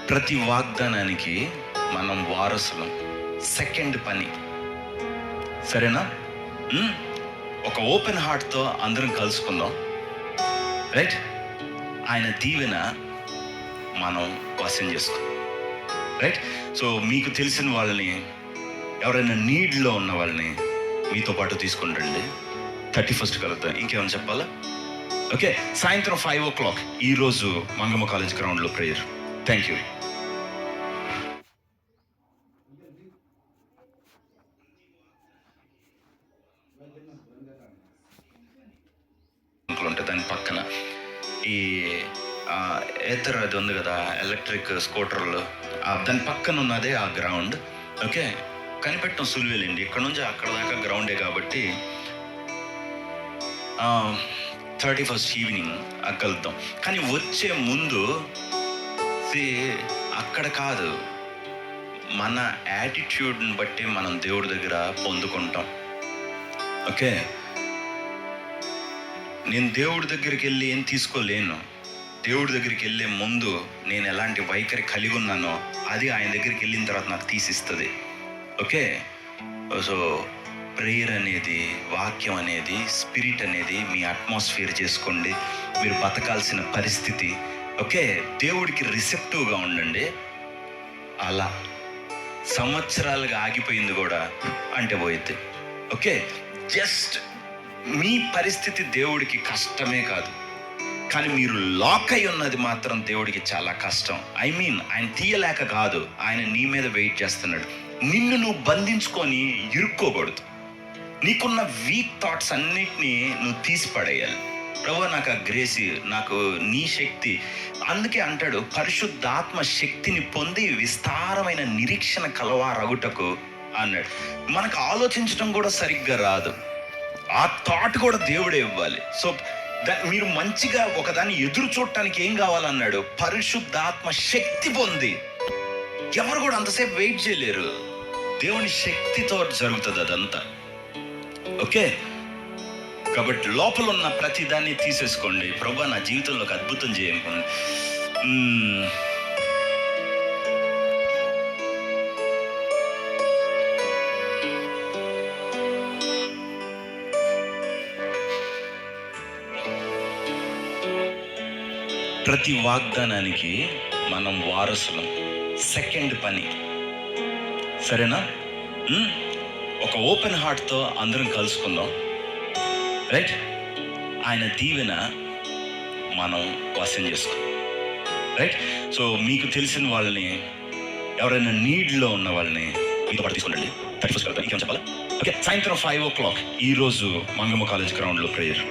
ప్రతి వాగ్దానానికి మనం వారసులం. సెకండ్ పని, సరేనా? ఒక ఓపెన్ హార్ట్తో అందరం కలుసుకుందాం, రైట్? ఆయన దీవెన మనం వశం చేసుకుందాం, రైట్? సో మీకు తెలిసిన వాళ్ళని, ఎవరైనా నీడ్లో ఉన్న వాళ్ళని మీతో పాటు తీసుకుని రండి. 31st కలుద్దాం. ఇంకేమైనా చెప్పాలా? ఓకే, సాయంత్రం 5 o'clock ఈరోజు మంగమ్మ కాలేజ్ గ్రౌండ్లో ప్రేయర్. Thank you. ఉంటుంది దాని పక్కన ఈ ఏతర్ అది ఉంది కదా, ఎలక్ట్రిక్ స్కూటర్లు, దాని పక్కన ఉన్నదే ఆ గ్రౌండ్. ఓకే, కనిపెట్టడం సులువేలేండి, ఇక్కడ నుంచి అక్కడ దాకా గ్రౌండే కాబట్టి 31st ఈవినింగ్ కలుద్దాం. కానీ వచ్చే ముందు అక్కడ కాదు, మన యాటిట్యూడ్ని బట్టి మనం దేవుడి దగ్గర పొందుకుంటాం. ఓకే, నేను దేవుడి దగ్గరికి వెళ్ళి ఏం తీసుకోలేను. దేవుడి దగ్గరికి వెళ్ళే ముందు నేను ఎలాంటి వైఖరి కలిగి ఉన్నానో అది ఆయన దగ్గరికి వెళ్ళిన తర్వాత నాకు తీసిస్తుంది. ఓకే, సో ప్రేయర్ అనేది, వాక్యం అనేది, స్పిరిట్ అనేది మీ అట్మాస్ఫియర్ చేసుకోండి, మీరు బతకాల్సిన పరిస్థితి. ఓకే, దేవుడికి రిసెప్టివ్గా ఉండండి. అలా సంవత్సరాలుగా ఆగిపోయింది కూడా అంటే పోయిద్ది. ఓకే, జస్ట్ మీ పరిస్థితి దేవుడికి కష్టమే కాదు, కానీ మీరు లాక్ అయి ఉన్నది మాత్రం దేవుడికి చాలా కష్టం. ఆయన తీయలేక కాదు, ఆయన నీ మీద వెయిట్ చేస్తున్నాడు. నిన్ను నువ్వు బంధించుకొని ఇరుక్కోకూడదు. నీకున్న వీక్ థాట్స్ అన్నిటినీ నువ్వు తీసి పడేయాలి. ప్రభువా, నాకు ఆ గ్రేసి, నాకు నీ శక్తి. అందుకే అంటాడు, పరిశుద్ధాత్మ శక్తిని పొంది విస్తారమైన నిరీక్షణ కలవారగుటకు అన్నాడు. మనకు ఆలోచించడం కూడా సరిగ్గా రాదు, ఆ థాట్ కూడా దేవుడే ఇవ్వాలి. సో మీరు మంచిగా ఒకదాన్ని ఎదురు చూడటానికి ఏం కావాలన్నాడు? పరిశుద్ధాత్మ శక్తి పొంది. ఎవరు కూడా అంతసేపు వెయిట్ చేయలేరు, దేవుని శక్తితో జరుగుతుంది అదంతా. ఓకే, కాబట్టి లోపల ఉన్న ప్రతి దాన్ని తీసేసుకోండి. ప్రభువా, నా జీవితంలో ఒక అద్భుతం చేయనుకోండి. ప్రతి వాగ్దానానికి మనం వారసులం. సెకండ్ పని, సరేనా? ఒక ఓపెన్ హార్ట్తో అందరం కలుసుకుందాం, రైట్? ఆయన దీవెన మనం వశం చేసుకుందాం, రైట్? సో మీకు తెలిసిన వాళ్ళని, ఎవరైనా నీడ్లో ఉన్న వాళ్ళని మీతో పాటు తీసుకురండి. 31st కలుద్దాం. ఇంకేమైనా చెప్పాలా? ఓకే, సాయంత్రం 5 o'clock ఈరోజు మంగమ్మ కాలేజ్ గ్రౌండ్లో ప్రేయర్.